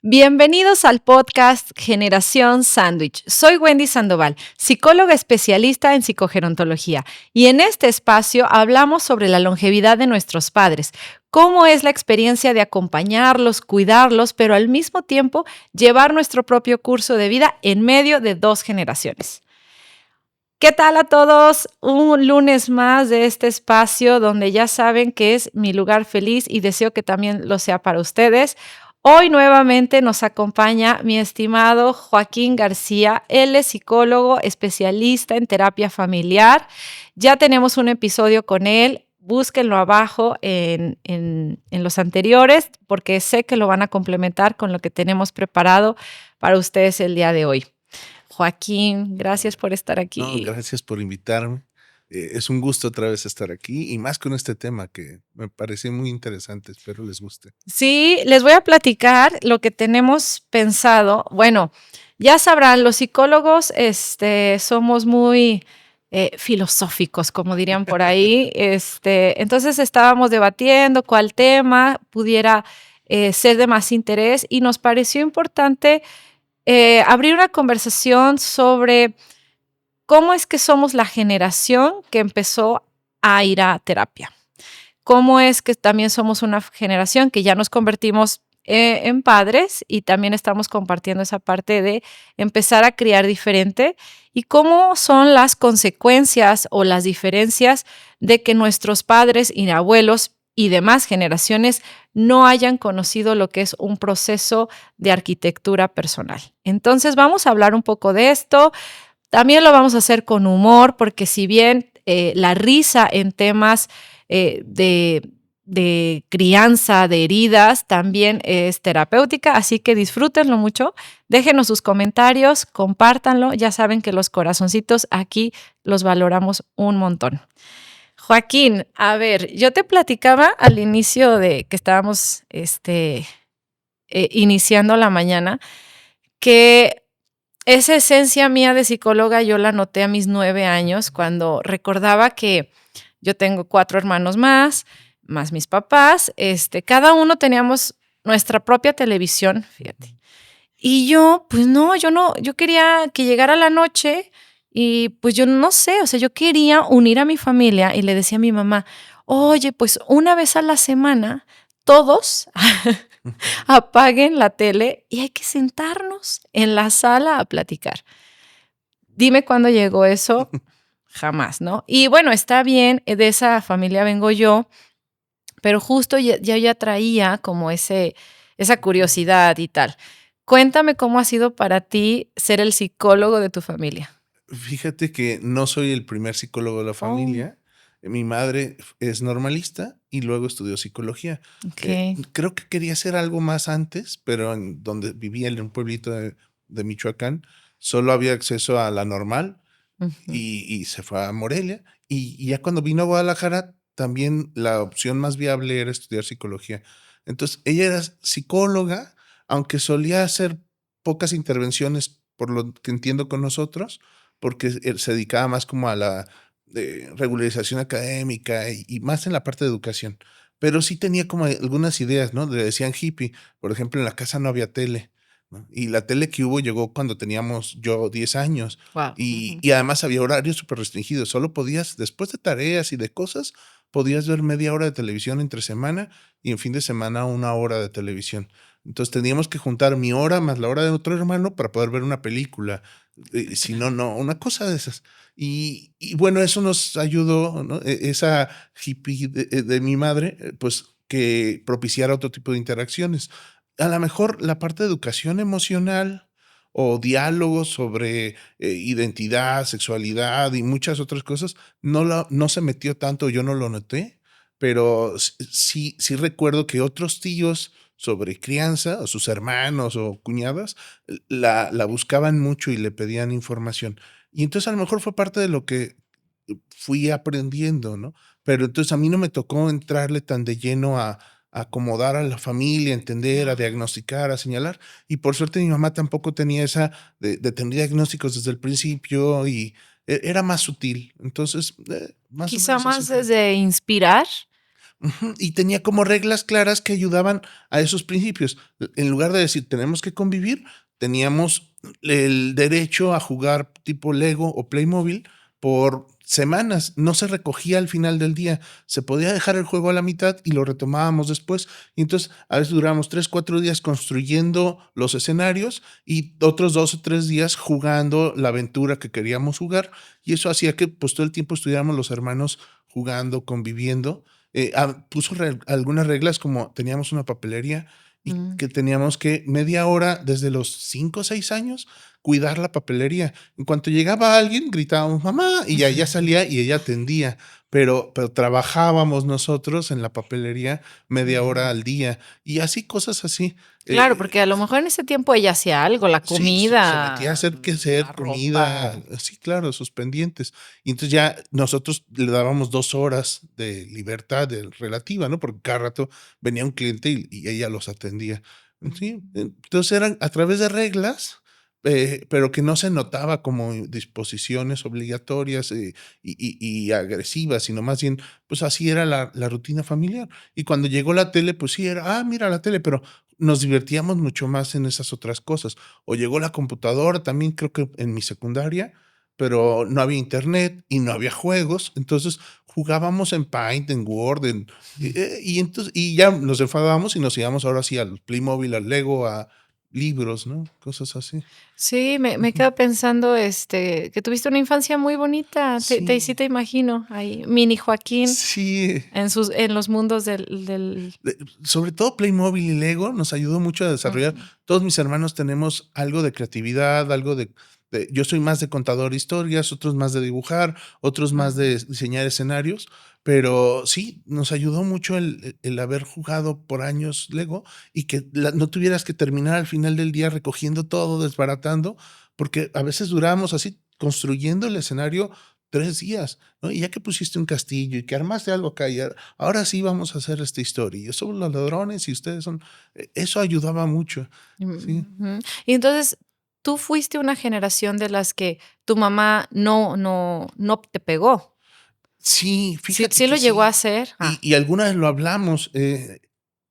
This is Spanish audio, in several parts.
Bienvenidos al podcast Generación Sándwich. Soy Wendy Sandoval, psicóloga especialista en psicogerontología, y en este espacio hablamos sobre la longevidad de nuestros padres, cómo es la experiencia de acompañarlos, cuidarlos, pero al mismo tiempo llevar nuestro propio curso de vida en medio de 2 generaciones. ¿Qué tal a todos? Un lunes más de este espacio donde ya saben que es mi lugar feliz y deseo que también lo sea para ustedes. Hoy nuevamente nos acompaña mi estimado Joaquín García. Él es psicólogo especialista en terapia familiar. Ya tenemos un episodio con él. Búsquenlo abajo en los anteriores porque sé que lo van a complementar con lo que tenemos preparado para ustedes el día de hoy. Joaquín, gracias por estar No, aquí. gracias por invitarme. Es un gusto otra vez estar aquí y más con este tema que me parece muy interesante. Espero les guste. Sí, les voy a platicar lo que tenemos pensado. Bueno, ya sabrán, los psicólogos somos muy filosóficos, como dirían por ahí. Entonces estábamos debatiendo cuál tema pudiera ser de más interés y nos pareció importante abrir una conversación sobre cómo es que somos la generación que empezó a ir a terapia. Cómo es que también somos una generación que ya nos convertimos en padres y también estamos compartiendo esa parte de empezar a criar diferente y cómo son las consecuencias o las diferencias de que nuestros padres y abuelos y demás generaciones no hayan conocido lo que es un proceso de arquitectura personal. Entonces vamos a hablar un poco de esto. También lo vamos a hacer con humor, porque si bien la risa en temas de crianza, de heridas, también es terapéutica, así que disfrútenlo mucho. Déjenos sus comentarios, compártanlo. Ya saben que los corazoncitos aquí los valoramos un montón. Joaquín, a ver, yo te platicaba al inicio de que estábamos iniciando la mañana que esa esencia mía de psicóloga yo la noté a mis 9 años cuando recordaba que yo tengo 4 hermanos más mis papás, cada uno teníamos nuestra propia televisión, fíjate. Y yo, pues no, yo quería que llegara la noche y pues yo no sé, o sea, yo quería unir a mi familia y le decía a mi mamá, oye, pues una vez a la semana todos apaguen la tele y hay que sentarnos en la sala a platicar. Dime cuándo llegó eso, jamás, ¿no? Y bueno, está bien, de esa familia vengo yo, pero justo ya traía como esa curiosidad y tal. Cuéntame cómo ha sido para ti ser el psicólogo de tu familia. Fíjate que no soy el primer psicólogo de la Oh, familia. Mi madre es normalista y luego estudió psicología. okey. Creo que quería hacer algo más antes, pero en donde vivía en un pueblito de Michoacán, solo había acceso a la normal Ujú. y se fue a Morelia. Y ya cuando vino a Guadalajara, también la opción más viable era estudiar psicología. Entonces, ella era psicóloga, aunque solía hacer pocas intervenciones, por lo que entiendo con nosotros, porque se dedicaba más como a la regularización académica y más en la parte de educación. Pero sí tenía como algunas ideas, ¿no? Le decían hippie. Por ejemplo, en la casa no había tele, ¿no? Y la tele que hubo llegó cuando teníamos yo 10 años. Guau. Y además había horarios súper restringidos. Solo podías, después de tareas y de cosas, podías ver media hora de televisión entre semana y en fin de semana 1 hora de televisión. Entonces teníamos que juntar mi hora más la hora de otro hermano para poder ver una película. Si no, no, una cosa de esas. Y bueno, eso nos ayudó, ¿no? Esa hippie de mi madre, pues que propiciara otro tipo de interacciones. A lo mejor la parte de educación emocional o diálogos sobre identidad, sexualidad y muchas otras cosas, no se metió tanto, yo no lo noté, pero sí recuerdo que otros tíos sobre crianza, o sus hermanos o cuñadas, la buscaban mucho y le pedían información. Y entonces a lo mejor fue parte de lo que fui aprendiendo, ¿no? Pero entonces a mí no me tocó entrarle tan de lleno a acomodar a la familia, a entender, a Ya. diagnosticar, a señalar. Y por suerte mi mamá tampoco tenía esa de tener diagnósticos desde el principio y era más sutil. Entonces, más o Quizá menos así más fue. desde inspirar. Ujú, y tenía como reglas claras que ayudaban a esos principios. En lugar de decir: "Tenemos que convivir", teníamos el derecho a jugar tipo Lego o Playmobil por semanas. No se recogía al final del día. Se podía dejar el juego a la mitad y lo retomábamos después. Y entonces, a veces durábamos 3, 4 días construyendo los escenarios y otros 2 o 3 días jugando la aventura que queríamos jugar, y eso hacía que, pues, todo el tiempo estuviéramos los hermanos jugando, conviviendo. Puso algunas reglas, como teníamos una papelería y Mm. que teníamos que media hora desde los 5 o 6 años cuidar la papelería. En cuanto llegaba alguien, gritábamos mamá y ya ella salía y ella atendía, pero trabajábamos nosotros en la papelería media hora al día y así cosas así. Claro, porque a lo mejor en ese tiempo ella hacía algo, la Sí, se metía a comida, hacer la quehacer, comida, ropa. sí, claro, sus pendientes. Y entonces ya nosotros le dábamos 2 horas de libertad relativa, ¿no? Porque cada rato venía un cliente y ella los atendía. Sí, entonces eran a través de reglas, pero que no se notaba como disposiciones obligatorias, y agresivas, sino más bien, pues así era la rutina familiar. Y cuando llegó la tele, pues sí era: "Ah, mira la tele", pero nos divertíamos mucho más en esas otras cosas. O llegó la computadora, también creo que en mi secundaria, pero no había Internet y no había juegos, entonces jugábamos en Paint, en Word, y entonces y ya nos enfadábamos y nos íbamos ahora sí al Playmobil, al Lego, a libros, ¿no? Cosas así. Sí, me Ujú. quedo pensando, que tuviste una infancia muy bonita. Sí Sí, te imagino ahí, mini Joaquín sí. en los mundos del Sobre todo Playmobil y Lego nos ayudó mucho a desarrollar. ujú, Todos mis hermanos tenemos algo de creatividad, algo yo soy más de contador de historias, otros más de dibujar, otros más mm. de diseñar escenarios, pero sí, nos ayudó mucho el haber jugado por años Lego y que no tuvieras que terminar al final del día recogiendo todo, desbaratando, porque a veces durábamos así construyendo el escenario 3 días, ¿no? Y ya que pusiste un castillo y que armaste algo acá y ahora sí vamos a hacer esta historia. Yo somos los ladrones y ustedes son eso ayudaba mucho, sí. Ujú. Y entonces, tú fuiste una generación de las que tu mamá no te pegó. Sí, fíjate ¿Sí que lo llegó a sí. hacer? Ah, Y alguna vez lo hablamos,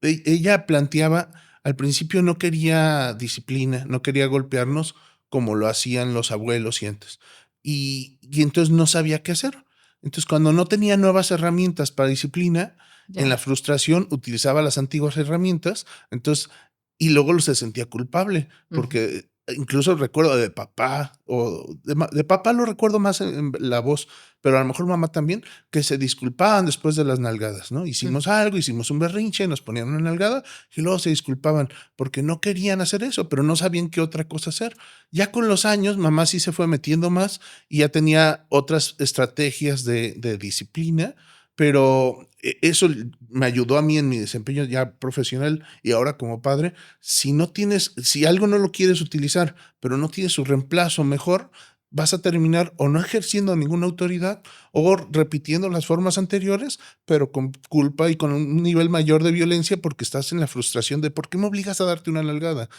ella planteaba, al principio no quería disciplina, no quería golpearnos como lo hacían los abuelos y antes. Y entonces no sabía qué hacer. Entonces, cuando no tenía nuevas herramientas para disciplina, en la ya. frustración utilizaba las antiguas herramientas, entonces y luego se sentía culpable, Ujú, porque incluso recuerdo de papá o de papá lo recuerdo más en la voz, pero a lo mejor mamá también, que se disculpaban después de las nalgadas, ¿no? mm. Hicimos algo, hicimos un berrinche, nos ponían una nalgada y luego se disculpaban porque no querían hacer eso, pero no sabían qué otra cosa hacer. Ya con los años, mamá sí se fue metiendo más y ya tenía otras estrategias de disciplina, pero eso me ayudó a mí en mi desempeño ya profesional y ahora como padre. Si algo no lo quieres utilizar, pero no tienes su reemplazo mejor, vas a terminar o no ejerciendo ninguna autoridad o repitiendo las formas anteriores, pero con culpa y con un nivel mayor de violencia porque estás en la frustración de ¿por qué me obligas a darte una nalgada?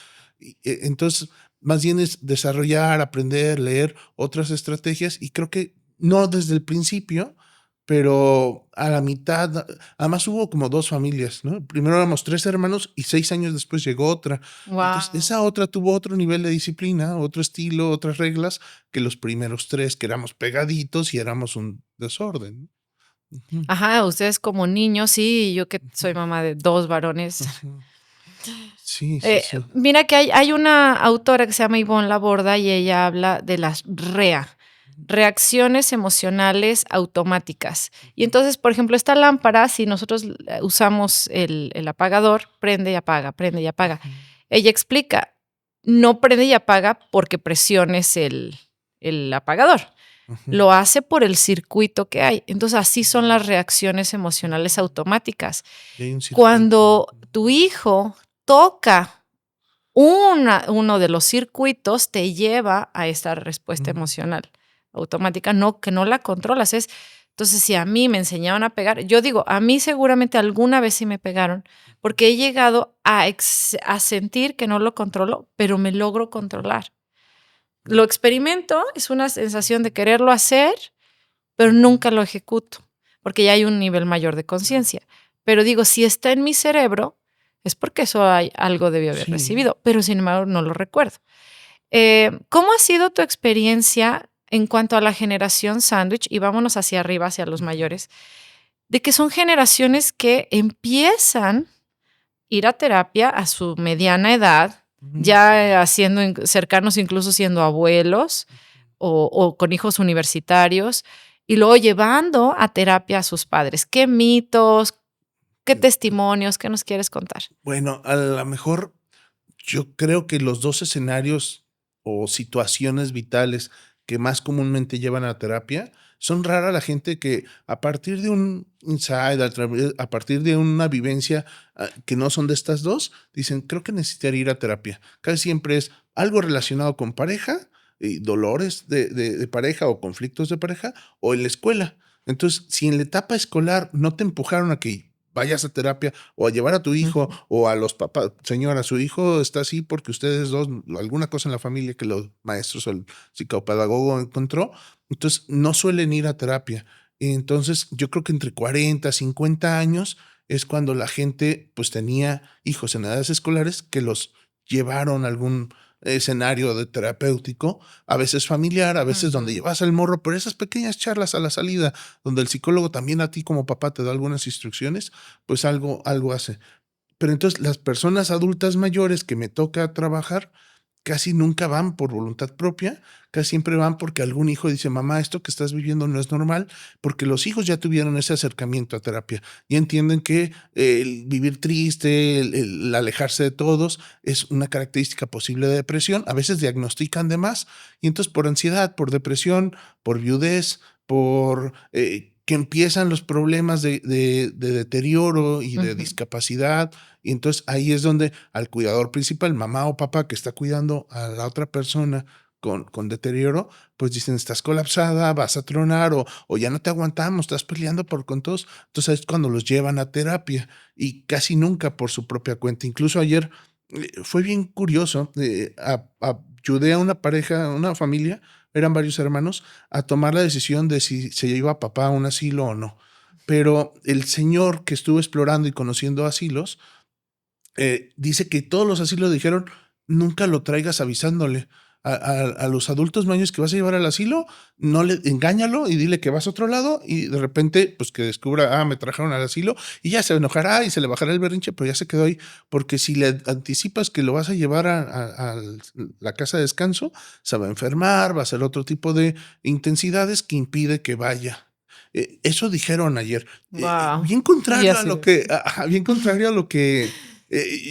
Entonces, más bien es desarrollar, aprender, leer otras estrategias y creo que no desde el principio, pero a la mitad, además hubo como 2 familias, ¿no? Primero éramos 3 hermanos y 6 años después llegó otra. Entonces, Guau. esa otra tuvo otro nivel de disciplina, otro estilo, otras reglas que los primeros 3 que éramos pegaditos y éramos un desorden, ¿no? Ujú, Ajá, ustedes como niños, sí, yo que soy ujú, mamá de 2 varones. ujú. Sí, sí, sí. Mira que hay una autora que se llama Ivonne Laborda y ella habla de las reacciones emocionales automáticas. Y Ujú, entonces, por ejemplo, esta lámpara, si nosotros usamos el apagador, prende y apaga. ujú, Ella explica, no prende y apaga porque presiones el apagador, ujú, lo hace por el circuito que hay. Entonces, así son las reacciones emocionales automáticas. y hay un circuito. Cuando tu hijo toca uno de los circuitos, te lleva a esta respuesta Ujú, emocional automática, no, que no la controlas. Entonces, si a mí me enseñaban a pegar, yo digo, a mí seguramente alguna vez sí me pegaron, porque he llegado a sentir que no lo controlo, pero me logro controlar. Lo experimento, es una sensación de quererlo hacer, pero ujú, nunca lo ejecuto, porque ya hay un nivel mayor de conciencia. pero digo, si está en mi cerebro, es porque algo debió haber Sí. recibido, pero sin embargo no lo recuerdo. ¿Cómo ha sido tu experiencia en cuanto a la generación sándwich? Y vámonos hacia arriba, hacia los mayores, de que son generaciones que empiezan a ir a terapia a su mediana edad, ya cercanos incluso siendo abuelos o con hijos universitarios, y luego llevando a terapia a sus padres. ¿Qué mitos, qué testimonios, qué nos quieres contar? Bueno, a lo mejor yo creo que los 2 escenarios o situaciones vitales que más comúnmente llevan a terapia, son rara la gente que a partir de un insight, a partir de una vivencia, que no son de estas 2, dicen: "Creo que necesitaría ir a terapia". Casi siempre es algo relacionado con pareja, y dolores de pareja o conflictos de pareja, o en la escuela. Entonces, si en la etapa escolar no te empujaron a que vayas a terapia o a llevar a tu hijo o a los papás, señora, su hijo está así porque ustedes 2, alguna cosa en la familia que los maestros o el psicopedagogo encontró, entonces no suelen ir a terapia. Entonces, yo creo que entre 40, 50 años es cuando la gente, pues, tenía hijos en edades escolares que los llevaron a algún escenario de terapéutico, a veces familiar, a veces donde llevas al morro, pero esas pequeñas charlas a la salida, donde el psicólogo también a ti como papá te da algunas instrucciones, pues algo hace. Pero entonces las personas adultas mayores que me toca trabajar casi nunca van por voluntad propia, casi siempre van porque algún hijo dice: "Mamá, esto que estás viviendo no es normal", porque los hijos ya tuvieron ese acercamiento a terapia, ya entienden que el vivir triste, el alejarse de todos es una característica posible de depresión, a veces diagnostican de más, y entonces por ansiedad, por depresión, por viudez, por, que empiezan los problemas de deterioro y de discapacidad, y entonces ahí es donde al cuidador principal, mamá o papá que está cuidando a la otra persona con deterioro, pues dicen: "Estás colapsada, vas a tronar o ya no te aguantamos, estás peleando con todos". Entonces es cuando los llevan a terapia y casi nunca por su propia cuenta. Incluso ayer fue bien curioso, ayudé a una pareja, una familia, eran varios hermanos, a tomar la decisión de si se iba papá a un asilo o no. Pero el señor que estuvo explorando y conociendo asilos, dice que todos los asilos dijeron: "Nunca lo traigas avisándole. A los adultos mayores que vas a llevar al asilo, no le engáñalo y dile que vas a otro lado", y de repente, pues, que descubra: me trajeron al asilo, y ya se enojará y se le bajará el berrinche, pero ya se quedó ahí, porque si le anticipas que lo vas a llevar a la casa de descanso, se va a enfermar, va a hacer otro tipo de intensidades que impide que vaya. Eso dijeron ayer. Guau. Bien Y contrario a así lo es. que bien contrario a lo que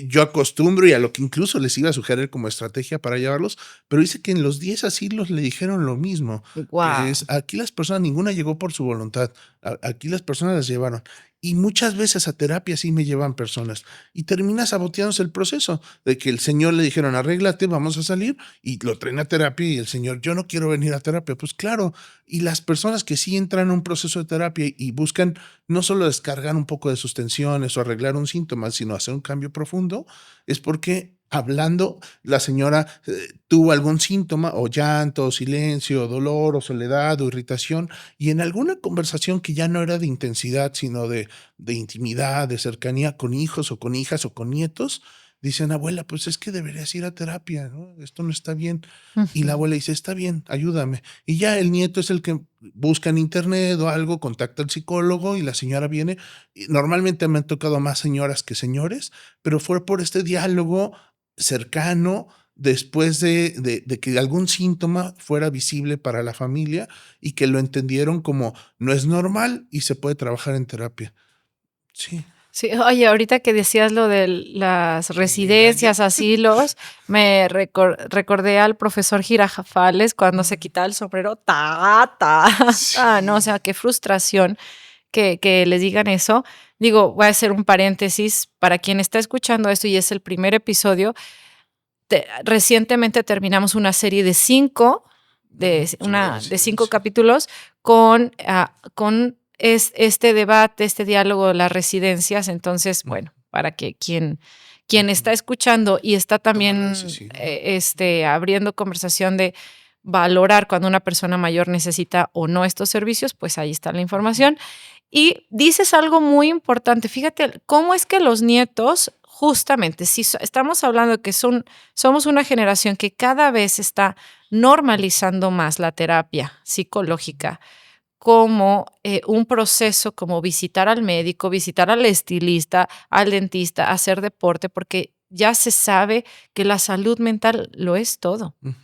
yo acostumbro y a lo que incluso les iba a sugerir como estrategia para llevarlos, pero dice que en los 10 asilos le dijeron lo mismo, que Guau. es aquí las personas, ninguna llegó por su voluntad, aquí las personas las llevaron. Y muchas veces a terapia sí me llevan personas y termina saboteándose el proceso de que el señor le dijeron: "Arréglate, vamos a salir", y lo traen a terapia y el señor: "Yo no quiero venir a terapia". Pues claro, y las personas que sí entran a un proceso de terapia y buscan no solo descargar un poco de sus tensiones o arreglar un síntoma, sino hacer un cambio profundo, es porque hablando la señora tuvo algún síntoma o llanto, o silencio, o dolor, o soledad, o irritación, y en alguna conversación que ya no era de intensidad, sino de intimidad, de cercanía con hijos o con hijas o con nietos, dicen: "Abuela, pues es que deberías ir a terapia, ¿no? Esto no está bien". Y la Ujú. abuela dice: "Está bien, ayúdame". Y ya el nieto es el que busca en internet o algo, contacta al psicólogo y la señora viene. Y normalmente me han tocado más señoras que señores, pero fue por este diálogo cercano después de que algún síntoma fuera visible para la familia y que lo entendieron como no es normal y se puede trabajar en terapia. Sí. Sí, oye, ahorita que decías lo de las El gallo. residencias, asilos, me recordé al profesor Girafales cuando se quitaba el sombrero, ta, ta. No, o Sí. sea, qué frustración que les digan eso. Digo, voy a hacer un paréntesis para quien está escuchando esto y es el primer episodio. Recientemente terminamos una serie de 5, de 5 Sobrevivencia. capítulos con este debate, este diálogo de las residencias. Entonces, bueno, para que quien está escuchando y está Toma la también, decisión. abriendo conversación de valorar cuando una persona mayor necesita o no estos servicios, pues ahí está la información. Y dices algo muy importante. Fíjate cómo es que los nietos, justamente, si estamos hablando de que somos una generación que cada vez está normalizando más la terapia psicológica como un proceso, como visitar al médico, visitar al estilista, al dentista, hacer deporte, porque ya se sabe que la salud mental lo es todo. Ujú.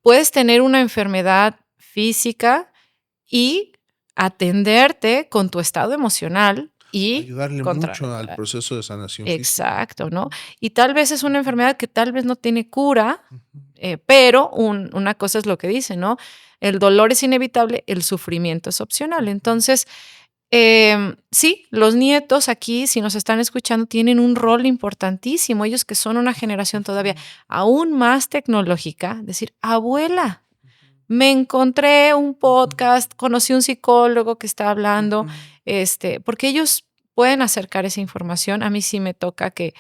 Puedes tener una enfermedad física y atenderte con tu estado emocional y Ayudarle contra mucho al proceso de sanación física. exacto, ¿no? Y tal vez es una enfermedad que tal vez no tiene cura, Ujú. pero una cosa es lo que dice, ¿no? El dolor es inevitable, el sufrimiento es opcional. Entonces, sí, los nietos aquí, si nos están escuchando, tienen un rol importantísimo. Ellos que son una generación todavía aún más tecnológica, decir, abuela, me encontré un podcast, conocí un psicólogo que está hablando, Ujú. porque ellos pueden acercar esa información. A mí sí me toca que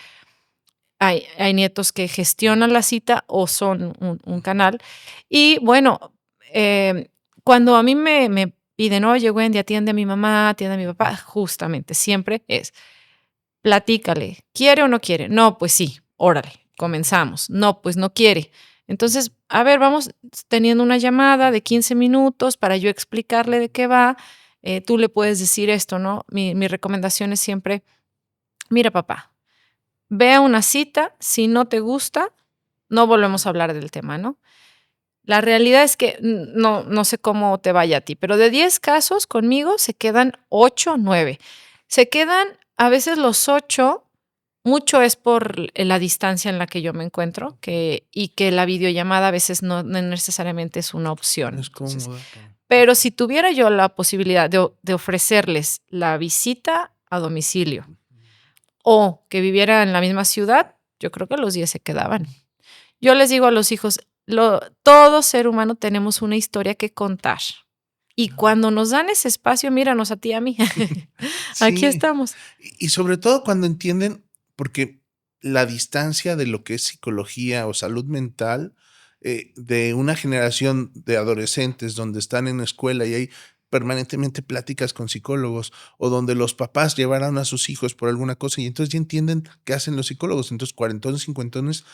hay nietos que gestionan la cita o son un canal. Y bueno, cuando a mí me piden, oye, Wendy, atiende a mi mamá, atiende a mi papá, justamente siempre es, platícale, ¿quiere o no quiere? No, pues sí, órale, comenzamos. No, pues no quiere. Entonces, a ver, vamos teniendo una llamada de 15 minutos para yo explicarle de qué va. Tú le puedes decir esto, ¿no? Mi recomendación es siempre, mira, papá, ve a una cita, si no te gusta, no volvemos a hablar del tema, ¿no? La realidad es que no sé cómo te vaya a ti, pero de 10 casos conmigo se quedan 8, 9. Se quedan a veces los 8, mucho es por la distancia en la que yo me encuentro, y que la videollamada a veces no necesariamente es una No opción. es Entonces, cómoda para. pero si tuviera yo la posibilidad de ofrecerles la visita a domicilio o que viviera en la misma ciudad, yo creo que los 10 se quedaban. Yo les digo a los hijos, todo ser humano tenemos una historia que contar. Y Claro. cuando nos dan ese espacio, míranos a ti y a mí. Aquí Sí, estamos. y sobre todo cuando entienden, porque la distancia de lo que es psicología o salud mental, de una generación de adolescentes donde están en la escuela y hay permanentemente pláticas con psicólogos, o donde los papás llevaron a sus hijos por alguna cosa y entonces ya entienden qué hacen los psicólogos. Entonces, cuarentones, cincuentones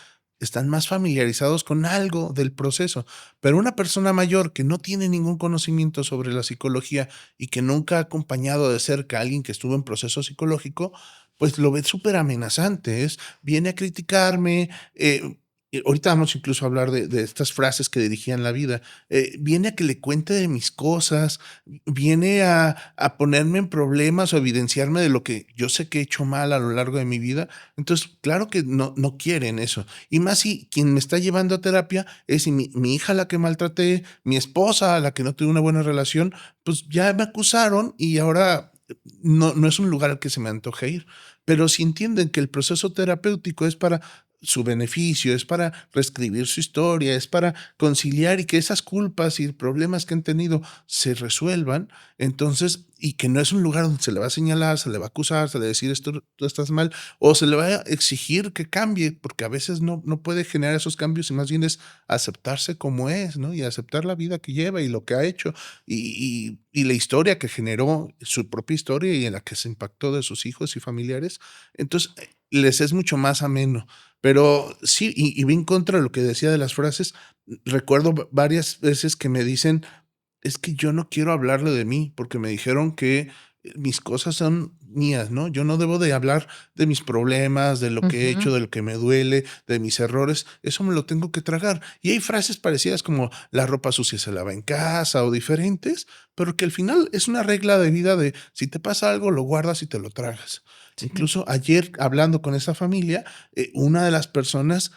están más familiarizados con algo del proceso. Pero una persona mayor que no tiene ningún conocimiento sobre la psicología y que nunca ha acompañado de cerca a alguien que estuvo en proceso psicológico, pues lo ve súper amenazante. Viene a criticarme. Y ahorita vamos incluso a hablar de estas frases que dirigían la vida. Viene a que le cuente de mis cosas, viene a ponerme en problemas o evidenciarme de lo que yo sé que he hecho mal a lo largo de mi vida. Entonces, claro que no quieren eso. Y más si quien me está llevando a terapia es mi hija la que maltraté, mi esposa a la que no tuve una buena relación, pues ya me acusaron y ahora no es un lugar al que se me antoje ir. Pero si entienden que el proceso terapéutico es para su beneficio, es para reescribir su historia, es para conciliar y que esas culpas y problemas que han tenido se resuelvan, entonces, y que no es un lugar donde se le va a señalar, se le va a acusar, se le va a decir esto, tú estás mal, o se le va a exigir que cambie, porque a veces no puede generar esos cambios y más bien es aceptarse como es, ¿no? Y aceptar la vida que lleva y lo que ha hecho y la historia que generó, su propia historia y en la que se impactó de sus hijos y familiares. Entonces, les es mucho más ameno. Pero sí, y vi en contra de lo que decía de las frases. Recuerdo varias veces que me dicen, es que yo no quiero hablarle de mí, porque me dijeron que mis cosas son mías, ¿no? Yo no debo de hablar de mis problemas, de lo que he Ujú. hecho, de lo que me duele, de mis errores. Eso me lo tengo que tragar. Y hay frases parecidas como la ropa sucia se lava en casa o diferentes, pero que al final es una regla de vida de si te pasa algo, lo guardas y te lo tragas. Sí. Incluso ayer hablando con esa familia, una de las personas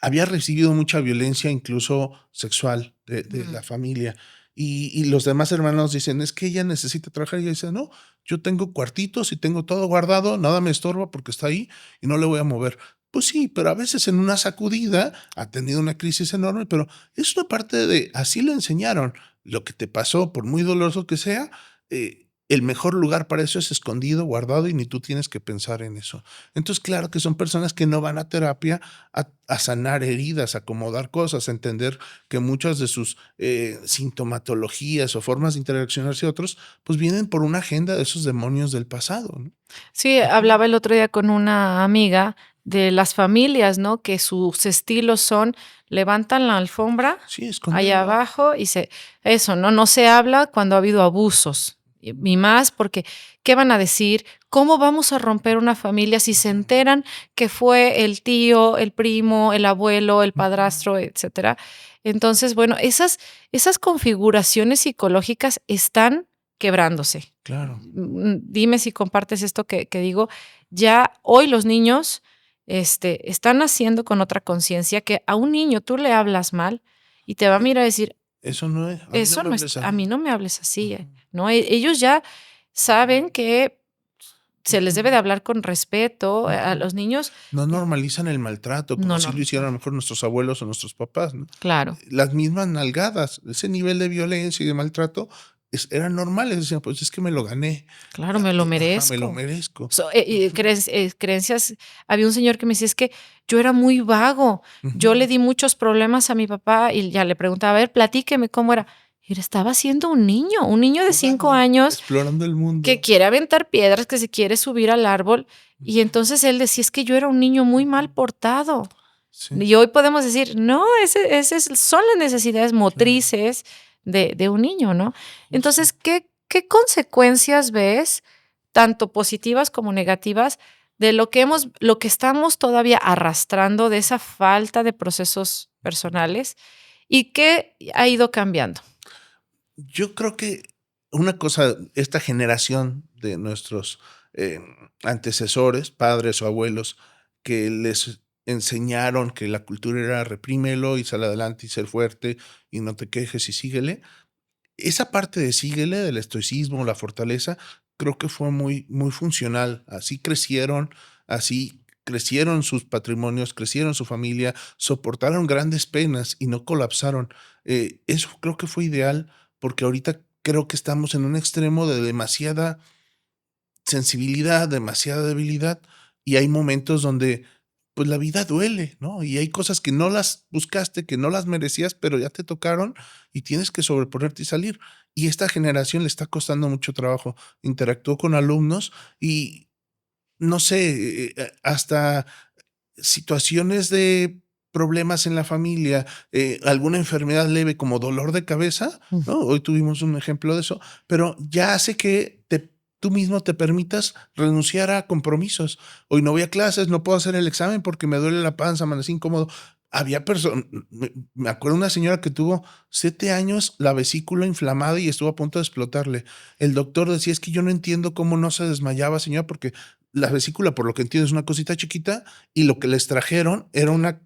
había recibido mucha violencia, incluso sexual, de Mm. la familia. Y los demás hermanos dicen: "Es que ella necesita trabajar", y ella dice: "No, yo tengo cuartitos y tengo todo guardado, nada me estorba porque está ahí y no le voy a mover". Pues sí, pero a veces en una sacudida ha tenido una crisis enorme, pero es una parte de así le enseñaron. Lo que te pasó, por muy doloroso que sea, el mejor lugar para eso es escondido, guardado, y ni tú tienes que pensar en eso. Entonces, claro que son personas que no van a terapia a sanar heridas, a acomodar cosas, a entender que muchas de sus sintomatologías o formas de interaccionarse a otros, pues vienen por una agenda de esos demonios del pasado, ¿no? Sí, Ujú. hablaba el otro día con una amiga de las familias, ¿no? Que sus estilos son, levantan la alfombra Sí, allá esconderlo. abajo y eso, ¿no? No se habla cuando ha habido abusos. Y más porque, ¿qué van a decir? ¿Cómo vamos a romper una familia si se Ujú, enteran que fue el tío, el primo, el abuelo, el ujú. padrastro, etcétera? Entonces, bueno, esas configuraciones psicológicas están quebrándose. Claro. Dime si compartes esto que digo. Ya hoy los niños, están naciendo con otra conciencia que a un niño tú le hablas mal y te va a Eh, mirar y decir: Eso no es, a mí no "Eso me no es hables a mí así. no me hables así", Ujú, ¿no? Ellos ya saben que se les debe de ujú, hablar con respeto, a ujú. los niños, No normalizan el maltrato, como no sí lo hicieron a normal. lo mejor nuestros abuelos o nuestros papás, ¿no? Claro, Las mismas nalgadas, ese nivel de violencia y de maltrato eran normales, decían, pues es que me lo gané, claro, me lo ajá, me lo merezco. merezco. Y Ujú, creencias. Había un señor que me decía: "Es que yo era muy vago, yo ujú. le di muchos problemas a mi papá", y ya le preguntaba: "A ver, platíqueme, ¿cómo era?". Él estaba siendo un niño de 5 Jugando, años explorando el que mundo. quiere aventar piedras, que se quiere subir al árbol, y Ujú, entonces él decía: "Es que yo era un niño muy mal ujú. portado". Sí, Y hoy podemos decir: "No, ese son las necesidades claro, motrices de un niño", ¿no? justo. Entonces, ¿qué consecuencias ves, tanto positivas como negativas, de lo que estamos todavía arrastrando de esa falta de procesos personales, y qué ha ido cambiando? Yo creo que una cosa, esta generación de nuestros, antecesores, padres o abuelos, que les enseñaron que la cultura era reprímelo y sale adelante y ser fuerte y no te quejes y síguele. Esa parte de síguele, del estoicismo, la fortaleza, creo que fue muy, muy funcional. Así crecieron sus patrimonios, crecieron su familia, soportaron grandes penas y no colapsaron. Eso creo que fue ideal, porque ahorita creo que estamos en un extremo de demasiada sensibilidad, demasiada debilidad, y hay momentos donde, pues, la vida duele, ¿no? Y hay cosas que no las buscaste, que no las merecías, pero ya te tocaron y tienes que sobreponerte y salir. Y esta generación le está costando mucho trabajo. Interactuó con alumnos y, no sé, hasta situaciones de problemas en la familia, alguna enfermedad leve como dolor de cabeza, Mm. ¿no? Hoy tuvimos un ejemplo de eso, pero ya hace que tú mismo te permitas renunciar a compromisos. Hoy no voy a clases, no puedo hacer el examen porque me duele la panza, amanecí incómodo. Había personas, me acuerdo una señora que tuvo 7 años la vesícula inflamada y estuvo a punto de explotarle. El doctor decía, es que yo no entiendo cómo no se desmayaba, señora, porque la vesícula, por lo que entiendo, es una cosita chiquita y lo que les trajeron era una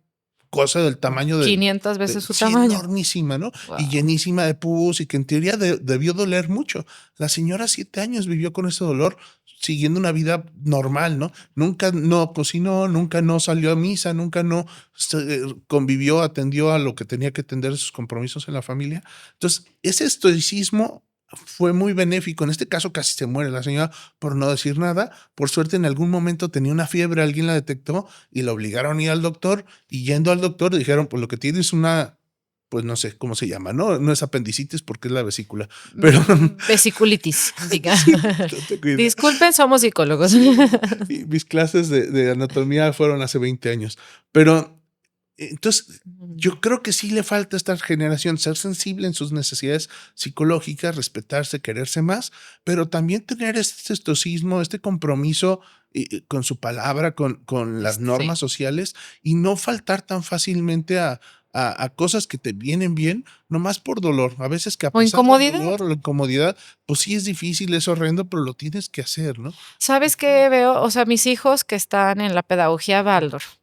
cosa del tamaño 500 de veces su sí, tamaño. enormísima, ¿no? Y Guau. llenísima de pus y que en teoría debió doler mucho. La señora 7 años vivió con ese dolor, siguiendo una vida normal, ¿no? Nunca no cocinó, nunca no salió a misa, nunca no convivió, atendió a lo que tenía que atender, sus compromisos en la familia. Entonces, ese estoicismo fue muy benéfico. En este caso casi se muere la señora por no decir nada. Por suerte en algún momento tenía una fiebre, alguien la detectó y la obligaron a ir al doctor, y yendo al doctor dijeron, pues lo que tiene es una, pues no sé cómo se llama, ¿no? No es apendicitis porque es la vesícula, pero Vesiculitis, diga. sí, no tengo idea. Disculpen, somos psicólogos. Sí, y mis clases de anatomía fueron hace 20 años, pero entonces, Mm. yo creo que sí le falta a esta generación ser sensible en sus necesidades psicológicas, respetarse, quererse más, pero también tener este estoicismo, este compromiso con su palabra, con las Sí. normas sociales y no faltar tan fácilmente a cosas que te vienen bien, nomás por dolor. A veces que a O pesar del incomodidad. dolor o la incomodidad, pues sí es difícil, es horrendo, pero lo tienes que hacer, ¿no? ¿Sabes Ujú, qué veo? O sea, mis hijos que están en la pedagogía Waldorf,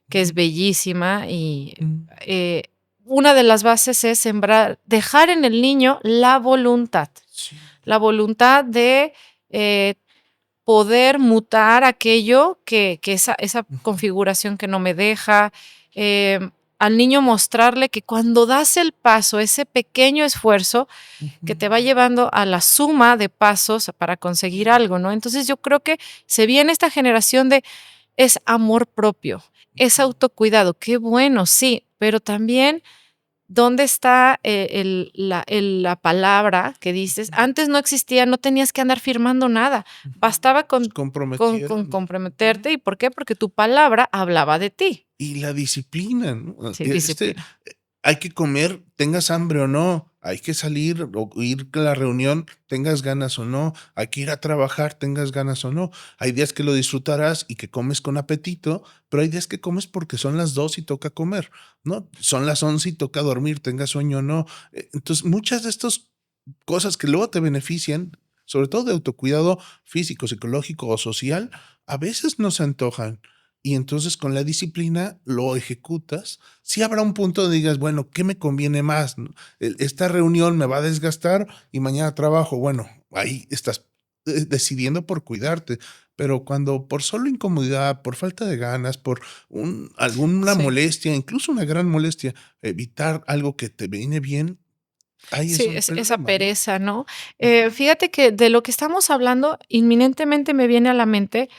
que es ujú, bellísima y, ujú. eh, una de las bases es sembrar dejar en el niño Sí, la voluntad de, eh, poder mutar aquello que esa ujú, configuración que no me deja. al niño mostrarle que cuando das el paso, ese pequeño esfuerzo que te va llevando a la suma de pasos para conseguir algo, ¿no? Entonces yo creo que se viene esta generación de es amor propio, es autocuidado, qué bueno, sí, pero también ¿dónde está la palabra que dices? Antes no existía, no tenías que andar firmando nada, bastaba Se con comprometieron. comprometerte. ¿Y por qué? Porque tu palabra hablaba de ti. Y la disciplina, ¿no? Sí, disciplina. Hay que comer, tengas hambre o no, hay que salir o ir a la reunión, tengas ganas o no, hay que ir a trabajar, tengas ganas o no. Hay días que lo disfrutarás y que comes con apetito, pero hay días que comes porque son las 2 y toca comer, ¿no? Son las 11 y toca dormir, tengas sueño o no. Entonces, muchas de estas cosas que luego te benefician, sobre todo de autocuidado físico, psicológico o social, a veces no se antojan. Y entonces con la disciplina lo ejecutas. Sí habrá un punto donde digas, bueno, ¿qué me conviene más? ¿No? Esta reunión me va a desgastar y mañana trabajo. Bueno, ahí estás decidiendo por cuidarte. Pero cuando por solo incomodidad, por falta de ganas, por alguna Sí. molestia, incluso una gran molestia, evitar algo que te viene bien, ahí es Sí, un esa problema, ¿no? pereza, ¿no? Ujú, Fíjate que de lo que estamos hablando, inminentemente me viene a la mente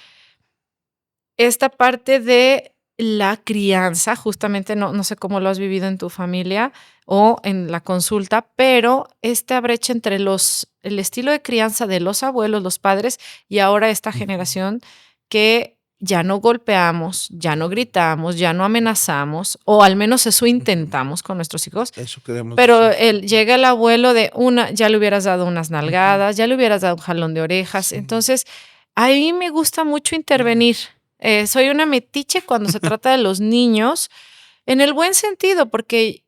esta parte de la crianza, justamente no sé cómo lo has vivido en tu familia o en la consulta, pero esta brecha entre el estilo de crianza de los abuelos, los padres, y ahora esta ujú, generación que ya no golpeamos, ya no gritamos, ya no amenazamos, o al menos eso ujú. intentamos con nuestros hijos, Eso queremos pero decir. llega el abuelo de ya le hubieras dado unas Ujú. nalgadas, ya le hubieras dado un jalón de orejas. Sí. Entonces, ahí me gusta mucho intervenir. Soy una metiche cuando se trata de los niños, en el buen sentido, porque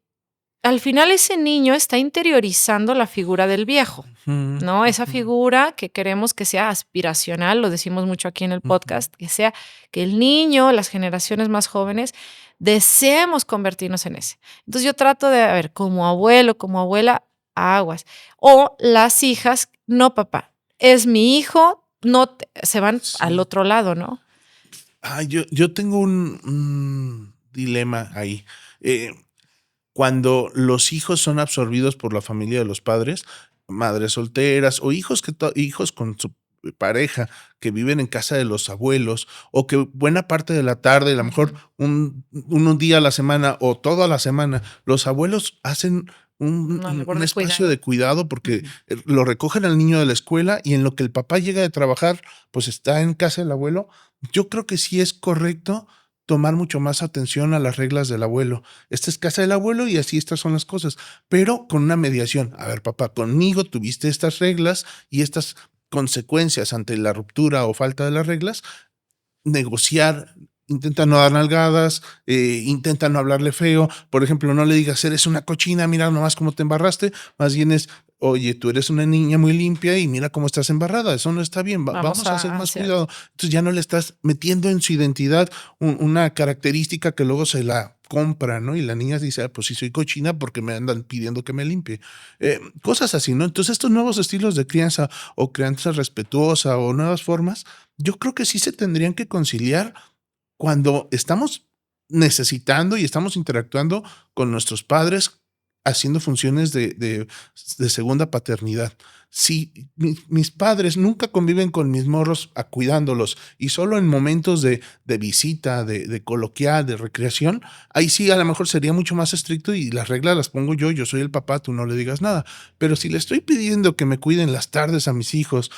al final ese niño está interiorizando la figura del viejo, Ujú, ¿no? Esa ujú, figura que queremos que sea aspiracional, lo decimos mucho aquí en el ujú. podcast, que sea que el niño, las generaciones más jóvenes, deseemos convertirnos en ese. Entonces yo trato de, a ver, como abuelo, como abuela, aguas. O las hijas, no, papá, es mi hijo, no se van al Sí. otro lado, ¿no? Yo tengo un dilema ahí. Eh, Cuando los hijos son absorbidos por la familia de los padres, madres solteras o hijos con su pareja que viven en casa de los abuelos, o que buena parte de la tarde, a lo mejor Ujú. un día a la semana o toda la semana, los abuelos hacen Una labor un de espacio cuidado. de cuidado porque Ujú. lo recogen al niño de la escuela y en lo que el papá llega de trabajar, pues está en casa del abuelo. Yo creo que sí es correcto tomar mucho más atención a las reglas del abuelo. Esta es casa del abuelo y así estas son las cosas, pero con una mediación. A ver, papá, conmigo tuviste estas reglas y estas consecuencias ante la ruptura o falta de las reglas, negociar, intenta no dar nalgadas, intenta no hablarle feo. Por ejemplo, no le digas, eres una cochina, mira nomás cómo te embarraste. Más bien es, oye, tú eres una niña muy limpia y mira cómo estás embarrada. Eso no está bien. Vamos Vamos a hacer más cierto. cuidado. Entonces ya no le estás metiendo en su identidad una característica que luego se la compra, ¿no? Y la niña dice, pues sí soy cochina porque me andan pidiendo que me limpie. Cosas así, ¿no? Entonces estos nuevos estilos de crianza o crianza respetuosa o nuevas formas, yo creo que sí se tendrían que conciliar cuando estamos necesitando y estamos interactuando con nuestros padres haciendo funciones de segunda paternidad. Si mis padres nunca conviven con mis morros cuidándolos y solo en momentos de visita, de coloquial, de recreación, ahí sí a lo mejor sería mucho más estricto y las reglas las pongo yo soy el papá, tú no le digas nada. Pero si le estoy pidiendo que me cuiden las tardes a mis hijos,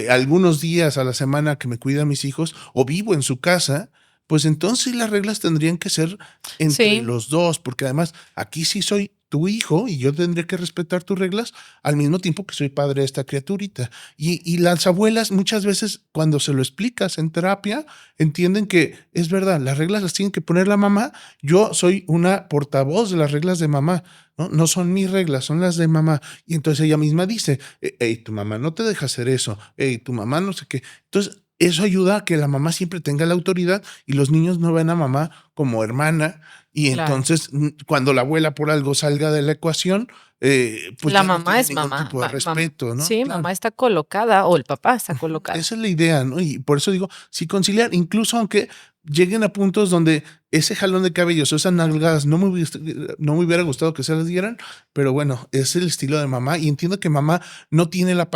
algunos días a la semana que me cuida a mis hijos, o vivo en su casa, pues entonces las reglas tendrían que ser entre Sí, los 2 porque además aquí sí soy tu hijo y yo tendría que respetar tus reglas al mismo tiempo que soy padre de esta criaturita. Y las abuelas muchas veces cuando se lo explicas en terapia entienden que es verdad, las reglas las tiene que poner la mamá, yo soy una portavoz de las reglas de mamá, ¿no? No son mis reglas, son las de mamá. Y entonces ella misma dice, hey, tu mamá no te deja hacer eso, hey, tu mamá no sé qué. Entonces eso ayuda a que la mamá siempre tenga la autoridad y los niños no ven a mamá como hermana. Y Claro. entonces, cuando la abuela por algo salga de la ecuación, pues La ya no mamá tiene es ningún mamá, tipo de respeto, ¿no? sí, Claro. mamá está colocada o el papá está Ujú, colocado. esa es la idea, ¿no? Y por eso digo, sí conciliar, incluso aunque lleguen a puntos donde ese jalón de cabellos o esas nalgadas no me hubiera gustado que se las dieran, pero bueno, es el estilo de mamá y entiendo que mamá no tiene la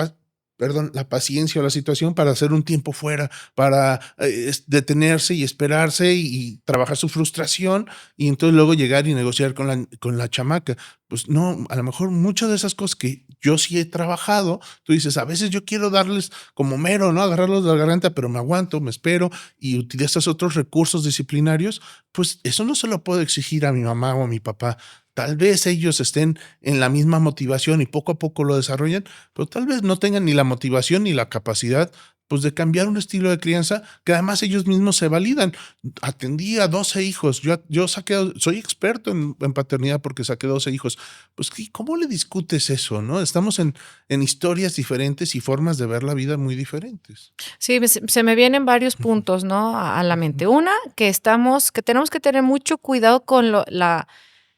paciencia o la situación para hacer un tiempo fuera, para detenerse y esperarse y trabajar su frustración y entonces luego llegar y negociar con la chamaca. Pues no, a lo mejor muchas de esas cosas que yo sí he trabajado, tú dices, a veces yo quiero darles como mero, ¿no? Agarrarlos de la garganta, pero me aguanto, me espero y utilizas otros recursos disciplinarios, pues eso no se lo puedo exigir a mi mamá o a mi papá. Tal vez ellos estén en la misma motivación y poco a poco lo desarrollan, pero tal vez no tengan ni la motivación ni la capacidad, pues, de cambiar un estilo de crianza que además ellos mismos se validan. Atendí a 12 hijos, yo saqué, soy experto en paternidad porque saqué 12 hijos. Pues, ¿cómo le discutes eso, no? Estamos en historias diferentes y formas de ver la vida muy diferentes. Sí, se me vienen varios Ujú, puntos, ¿no? A la ujú, mente. Una, que tenemos que tener mucho cuidado con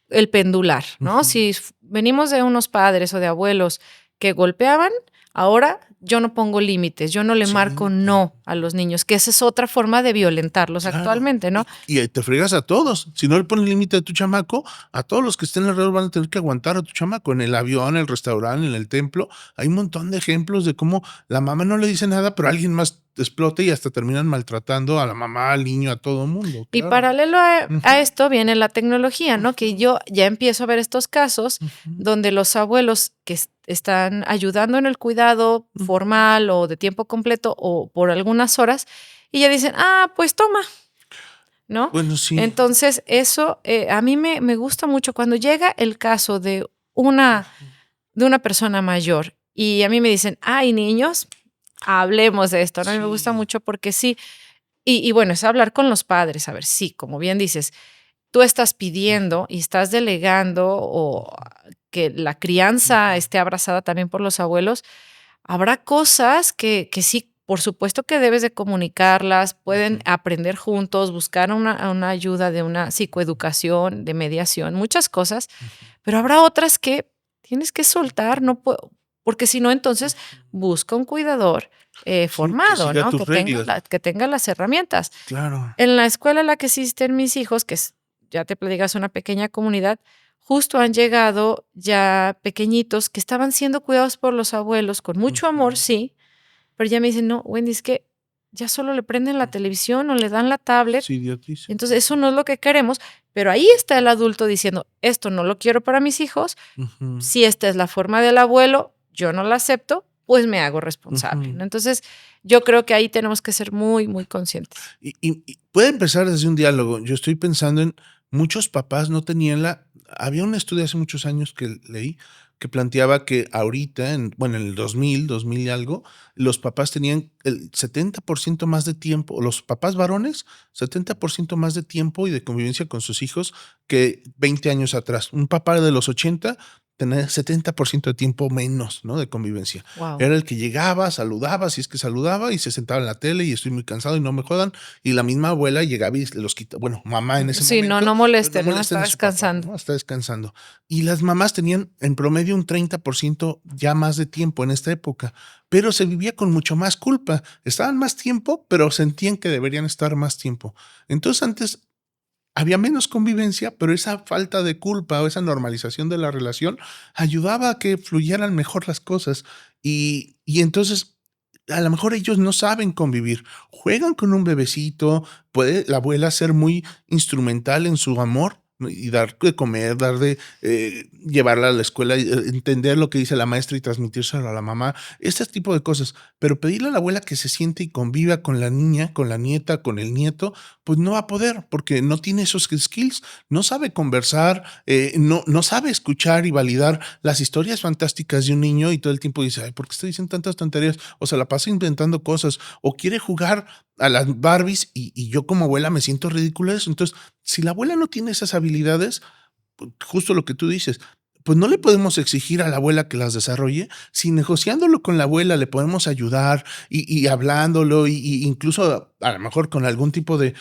el pendular, ¿no? ujú. Si venimos de unos padres o de abuelos que golpeaban, ahora yo no pongo límites, yo no le marco Sí, no a los niños, que esa es otra forma de violentarlos claro. actualmente, ¿no? Y te fregas a todos. Si no le pones límite a tu chamaco, a todos los que estén alrededor van a tener que aguantar a tu chamaco. En el avión, en el restaurante, en el templo, hay un montón de ejemplos de cómo la mamá no le dice nada, pero alguien más explota y hasta terminan maltratando a la mamá, al niño, a todo mundo, Y claro. paralelo a Ujú, esto viene la tecnología, ¿no? Que ujú, yo ya empiezo a ver estos casos ujú, donde los abuelos que están ayudando en el cuidado ujú. formal o de tiempo completo o por algunas horas y ya dicen, ah, pues toma, ¿no? Bueno, sí. Entonces, eso a mí me gusta mucho cuando llega el caso una, Ujú, de una persona mayor y a mí me dicen, ay, niños, hablemos de esto, ¿no? A mí me gusta sí. mucho porque sí, y bueno, es hablar con los padres, a ver, sí, como bien dices, tú estás pidiendo y estás delegando o que la crianza Ujú, esté abrazada también por los abuelos, habrá cosas que sí, por supuesto que debes de comunicarlas, pueden ujú, aprender juntos, buscar una ayuda de una psicoeducación, de mediación, muchas cosas, ujú, pero habrá otras que tienes que soltar, no puedo, porque si no, entonces ujú. busca un cuidador Sí, que formado, siga ¿no? tus reglas. Que tenga las herramientas. Claro. En la escuela en la que asisten mis hijos, que es, ya te platicas, una pequeña comunidad, justo han llegado ya pequeñitos que estaban siendo cuidados por los abuelos con mucho amor, Ujú, sí, pero ya me dicen: "No, Wendy, es que ya solo le prenden la ujú. televisión o le dan la tablet, Es idiotiza. entonces eso no es lo que queremos", pero ahí está el adulto diciendo: "Esto no lo quiero para mis hijos, Ujú, si esta es la forma del abuelo, yo no la acepto, pues me hago responsable", ujú. ¿no? Entonces, yo creo que ahí tenemos que ser muy, muy conscientes. Y puede empezar desde un diálogo. Yo estoy pensando en muchos papás no tenían había un estudio hace muchos años que leí que planteaba que ahorita, bueno, en el 2000 y algo, los papás tenían el 70% más de tiempo, los papás varones, 70% más de tiempo y de convivencia con sus hijos que 20 años atrás. Un papá de los 80 tenía 70% de tiempo menos, ¿no? De convivencia. Wow. Era el que llegaba, saludaba, si es que saludaba, y se sentaba en la tele y estoy muy cansado y no me jodan. Y la misma abuela llegaba y los quita, bueno, mamá en ese Sí, no, momento, no pero no moleste, ¿no? molesten Está a su papá, descansando. ¿no? Está descansando. Y las mamás tenían en promedio un 30% ya más de tiempo en esta época, pero se vivía con mucho más culpa. Estaban más tiempo, pero sentían que deberían estar más tiempo. Entonces antes había menos convivencia, pero esa falta de culpa o esa normalización de la relación ayudaba a que fluyeran mejor las cosas. Y entonces, a lo mejor ellos no saben convivir. Juegan con un bebecito, puede la abuela ser muy instrumental en su amor, ¿no? Y dar de comer, dar de llevarla a la escuela, entender lo que dice la maestra y transmitírselo a la mamá, este tipo de cosas. Pero pedirle a la abuela que se siente y conviva con la niña, con la nieta, con el nieto, pues no va a poder porque no tiene esos skills, no sabe conversar, no sabe escuchar y validar las historias fantásticas de un niño y todo el tiempo dice, ay, ¿por qué estoy diciendo tantas tonterías? O se la pasa inventando cosas o quiere jugar a las Barbies y yo como abuela me siento ridícula de eso. Entonces, si la abuela no tiene esas habilidades, pues, justo lo que tú dices, pues no le podemos exigir a la abuela que las desarrolle, si negociándolo con la abuela le podemos ayudar y hablándolo y incluso a lo mejor con algún tipo de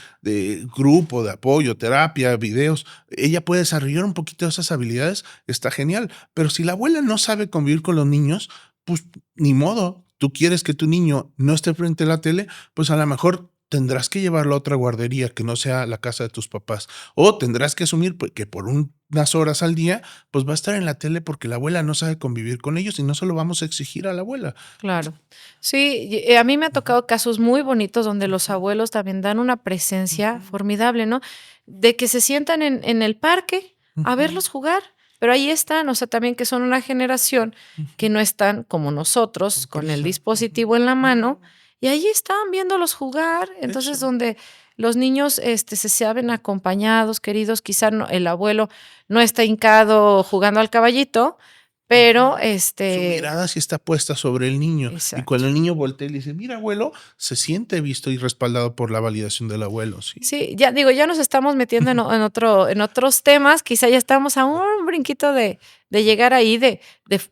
grupo de apoyo, terapia, videos, ella puede desarrollar un poquito de esas habilidades, está genial. Pero si la abuela no sabe convivir con los niños, pues ni modo. Tú quieres que tu niño no esté frente a la tele, pues a lo mejor tendrás que llevarlo a otra guardería que no sea la casa de tus papás. O tendrás que asumir que por unas horas al día, pues va a estar en la tele porque la abuela no sabe convivir con ellos y no se lo vamos a exigir a la abuela. Claro. Sí, a mí me ha tocado casos muy bonitos donde los abuelos también dan una presencia Ujú, formidable, ¿no? De que se sientan en el parque a ujú, verlos jugar, pero ahí están, o sea, también que son una generación ujú. que no están como Con nosotros, con el prisa. Ujú. dispositivo en la mano, No, y ahí están viéndolos jugar. Entonces, eso. donde los niños se saben acompañados, queridos, quizá el abuelo no está hincado jugando al caballito, pero Ujú. Su mirada sí está puesta sobre el niño, y exacto. cuando el niño voltea y le dice: "Mira, abuelo", se siente visto y respaldado por la validación del abuelo, sí. Sí, ya digo, ya nos estamos metiendo en otros temas, quizá ya estamos a un brinquito de llegar ahí, de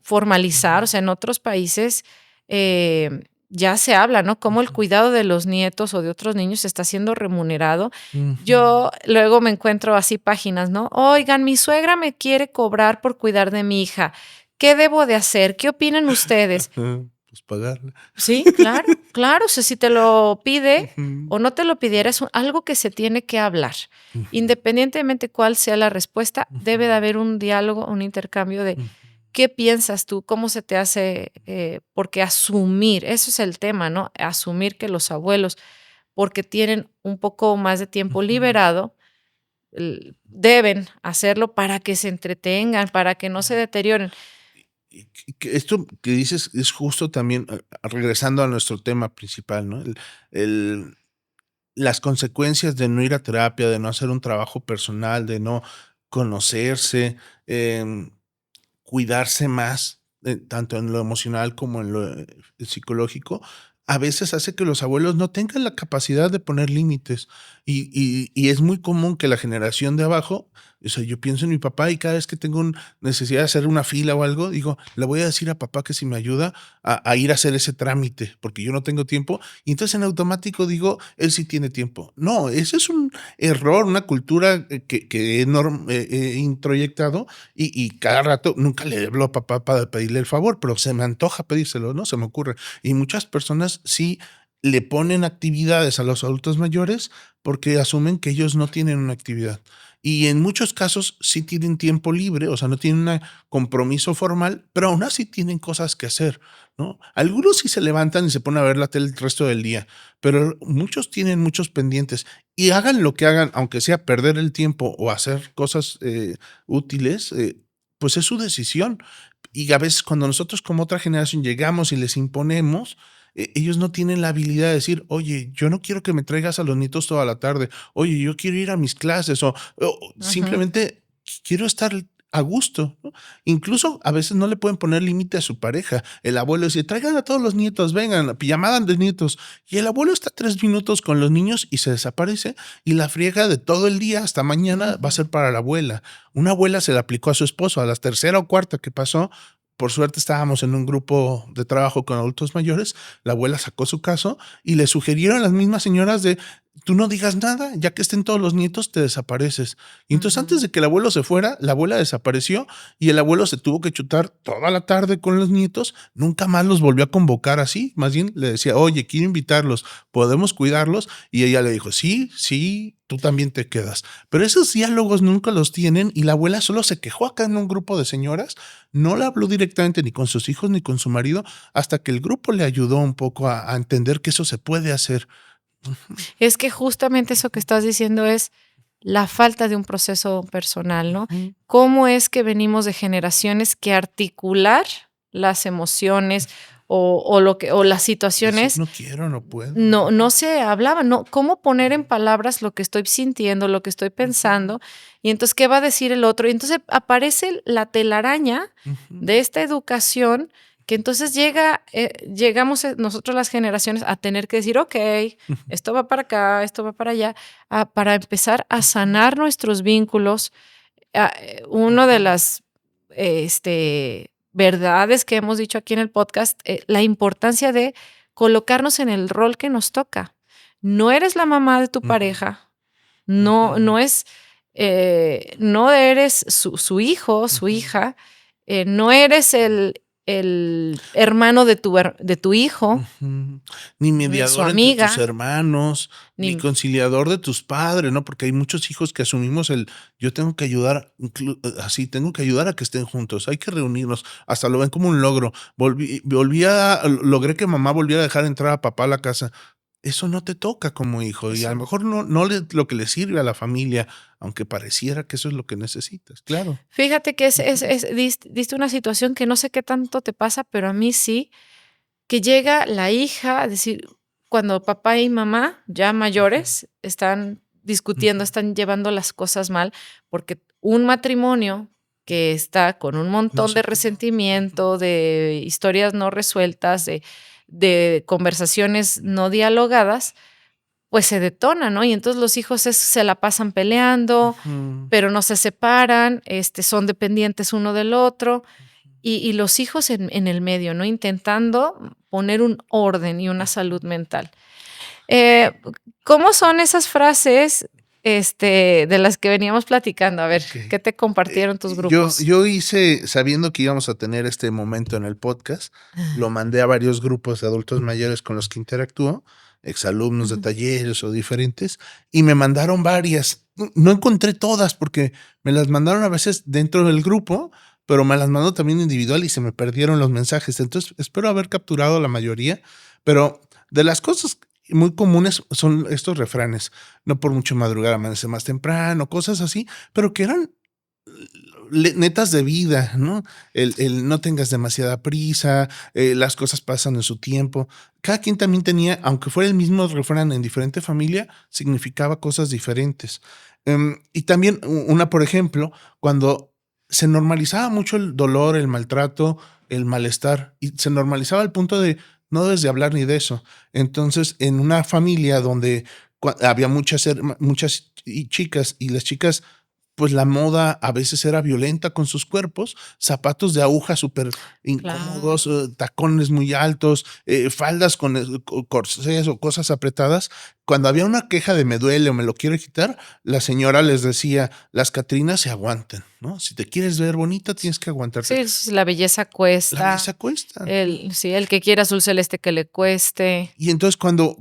formalizar, o Ujú, sea, en otros países, ya se habla, ¿no? Cómo el ujú, cuidado de los nietos o de otros niños está siendo remunerado. ujú. Yo luego me encuentro así páginas, ¿no? Oigan, mi suegra me quiere cobrar por cuidar de mi hija, ¿qué debo de hacer? ¿Qué opinan ustedes? Ajá, pues pagarle. Sí, claro, claro, o sea, si te lo pide Ujú, o no te lo pidiera, es algo que se tiene que hablar. ujú, Independientemente cuál sea la respuesta, ujú, debe de haber un diálogo, un intercambio de ujú, qué piensas tú, cómo se te hace, porque asumir, eso es el tema, ¿no? Asumir que los abuelos, porque tienen un poco más de tiempo ujú. liberado, deben hacerlo para que se entretengan, para que no se deterioren. Y que esto que dices es justo también, regresando a nuestro tema principal, ¿no? El las consecuencias de no ir a terapia, de no hacer un trabajo personal, de no conocerse, em, cuidarse más, tanto en lo emocional como en lo, psicológico, a veces hace que los abuelos no tengan la capacidad de poner límites. Y es muy común que la generación de abajo, o sea, yo pienso en mi papá y cada vez que tengo necesidad de hacer una fila o algo, digo, le voy a decir a papá que si me ayuda a ir a hacer ese trámite, porque yo no tengo tiempo. Y entonces en automático digo, él sí tiene tiempo. No, ese es un error, una cultura que he introyectado y cada rato, nunca le hablo a papá para pedirle el favor, pero se me antoja pedírselo, ¿no? Se me ocurre. Y muchas personas sí le ponen actividades a los adultos mayores porque asumen que ellos no tienen una actividad. Y en muchos casos sí tienen tiempo libre, o sea, no tienen un compromiso formal, pero aún así tienen cosas que hacer, ¿no? Algunos sí se levantan y se ponen a ver la tele el resto del día, pero muchos tienen muchos pendientes y hagan lo que hagan, aunque sea perder el tiempo o hacer cosas útiles, pues es su decisión. Y a veces cuando nosotros como otra generación llegamos y les imponemos, ellos no tienen la habilidad de decir, oye, yo no quiero que me traigas a los nietos toda la tarde, oye, yo quiero ir a mis clases o Ujú. simplemente quiero estar a gusto, ¿no? Incluso a veces no le pueden poner límite a su pareja. El abuelo dice, traigan a todos los nietos, vengan, pijamada de nietos. Y el abuelo está 3 minutos con los niños y se desaparece y la friega de todo el día hasta mañana va a ser para la abuela. Una abuela se la aplicó a su esposo, a la tercera o cuarta que pasó. Por suerte estábamos en un grupo de trabajo con adultos mayores. La abuela sacó su caso y le sugirieron a las mismas señoras de tú no digas nada, ya que estén todos los nietos, te desapareces. Y entonces, antes Ujú. de que el abuelo se fuera, la abuela desapareció y el abuelo se tuvo que chutar toda la tarde con los nietos. Nunca más los volvió a convocar así. Más bien le decía, oye, quiero invitarlos, podemos cuidarlos. Y ella le dijo, sí, sí, tú también te quedas. Pero esos diálogos nunca los tienen y la abuela solo se quejó acá en un grupo de señoras, no le habló directamente ni con sus hijos ni con su marido, hasta que el grupo le ayudó un poco a entender que eso se puede hacer. Ujú, Es que justamente eso que ujú, estás diciendo es la falta de un proceso personal, ¿no? ujú. ¿Cómo es que venimos de generaciones que articular las emociones o lo que o las Decir situaciones no quiero, no puedo. no se hablaba, no, cómo poner en palabras lo que estoy sintiendo, lo que estoy Ujú, pensando, y entonces, ¿qué va a decir el otro? Y entonces aparece la telaraña ujú, de esta educación que entonces llegamos, nosotros las generaciones a tener que decir: "Okey, ujú, esto va para acá, esto va para allá", para empezar a ujú, sanar nuestros vínculos. Uno de ujú, las verdades que hemos dicho aquí en el podcast, la importancia de colocarnos en el rol que nos toca. No eres la mamá de tu pareja, no es, no eres su hijo, su hija, no eres el hermano de tu hijo, Ni ni su mediador entre tus amiga, hermanos, ni ni conciliador de tus padres, ¿no? Porque hay muchos hijos que asumimos yo tengo que ayudar, así, tengo que ayudar a que estén juntos, hay que reunirnos, hasta lo ven como un logro. Logré que mamá volviera a dejar entrar a papá a la casa. Eso no te toca como hijo y a lo eso. mejor no lo que le sirve a la familia, aunque pareciera que eso es lo que necesitas, claro. Fíjate que Ujú, diste una situación que no sé qué tanto te pasa, pero a mí sí, que llega la hija a decir, cuando papá y mamá, ya ujú, mayores, están discutiendo, ujú, están llevando las cosas mal, porque un matrimonio que está con un no montón se de pudo. Ujú, resentimiento, de historias no resueltas, de conversaciones no dialogadas, pues se detona, ¿no? Y entonces los hijos se la pasan peleando, ujú. pero no se separan, son dependientes uno del otro, y los hijos en el medio, ¿no? Intentando poner un orden y una salud mental. Eh, ¿Cómo son esas frases, de las que veníamos platicando? A ver, Okey. ¿qué te compartieron tus Yo grupos? yo hice, sabiendo que íbamos a tener este momento en el podcast, lo mandé a varios grupos de adultos mayores con los que interactúo, exalumnos de Ujú. talleres o diferentes, y me mandaron varias. No encontré todas porque me las mandaron a veces dentro del grupo, pero me las mandó también individual y se me perdieron los mensajes. Entonces, espero haber capturado la mayoría, pero de las cosas muy comunes son estos refranes: "No por mucho madrugar amanece más temprano", cosas así, pero que eran netas de vida, ¿no? El no tengas demasiada prisa, las cosas pasan en su tiempo. Cada quien también tenía, aunque fuera el mismo refrán en diferente familia, significaba cosas diferentes. Y también una, por ejemplo, cuando se normalizaba mucho el dolor, el maltrato, el malestar, y se normalizaba al punto de no debes de hablar ni de eso. Entonces, en una familia donde había muchas chicas y las chicas pues la moda a veces era violenta con sus cuerpos, zapatos de aguja súper incómodos, Claro. tacones muy altos, faldas con corsés o cosas apretadas. Cuando había una queja de me duele o me lo quiero quitar, la señora les decía, las Catrinas se aguantan, ¿no? Si te quieres ver bonita, tienes que aguantarte. Sí, la belleza La belleza cuesta, cuesta. el que quiera azul celeste que le cueste. Y entonces cuando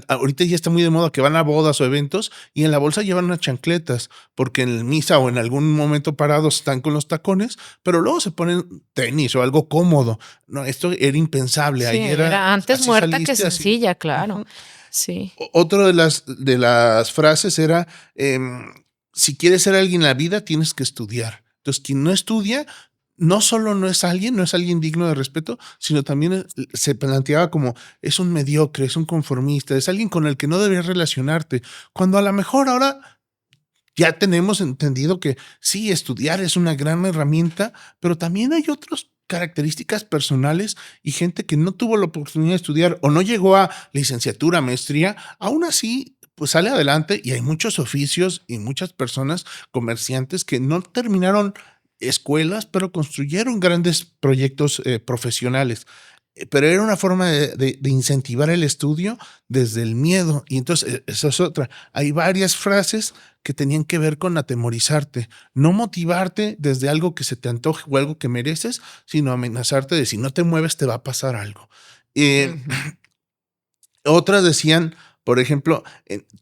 ahorita ya está muy de moda que van a bodas o eventos y en la bolsa llevan unas chancletas, porque en misa o en algún momento parados están con los tacones, pero luego se ponen tenis o algo cómodo. No, esto era impensable. Sí, Ahí era, era antes así muerta que saliste, así. sencilla, claro. Ujú. Sí. Otro de las frases era, si quieres ser alguien en la vida, tienes que estudiar. Entonces, quien no estudia, no solo no es alguien digno de respeto, sino también se planteaba como es un mediocre, es un conformista, es alguien con el que no deberías relacionarte. Cuando a lo mejor ahora ya tenemos entendido que sí, estudiar es una gran herramienta, pero también hay otras características personales y gente que no tuvo la oportunidad de estudiar o no llegó a licenciatura, maestría, aún así, pues sale adelante y hay muchos oficios y muchas personas, comerciantes que no terminaron escuelas, pero construyeron grandes proyectos profesionales. Pero era una forma de incentivar el estudio desde el miedo. Y entonces, esa es otra. Hay varias frases que tenían que ver con atemorizarte, no motivarte desde algo que se te antoje o algo que mereces, sino amenazarte de si no te mueves te va a pasar algo. Eh, Ujú. Otras decían, por ejemplo,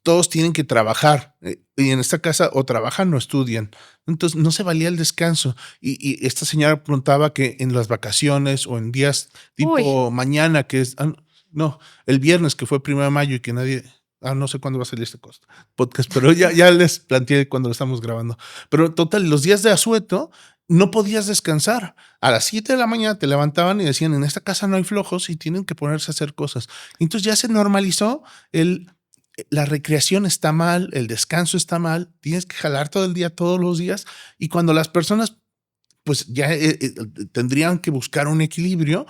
todos tienen que trabajar, y en esta casa o trabajan o estudian. Entonces, no se valía el descanso. Y esta señora preguntaba que en las vacaciones o en días Uy, tipo mañana, que es no, el viernes, que fue 1 de mayo y que nadie no sé cuándo va a salir este podcast, pero ya les planteé cuando lo estamos grabando. Pero total, los días de asueto no podías descansar. A las 7 de la mañana te levantaban y decían, en esta casa no hay flojos y tienen que ponerse a hacer cosas. Entonces ya se normalizó la recreación está mal, el descanso está mal, tienes que jalar todo el día, todos los días. Y cuando las personas pues ya tendrían que buscar un equilibrio,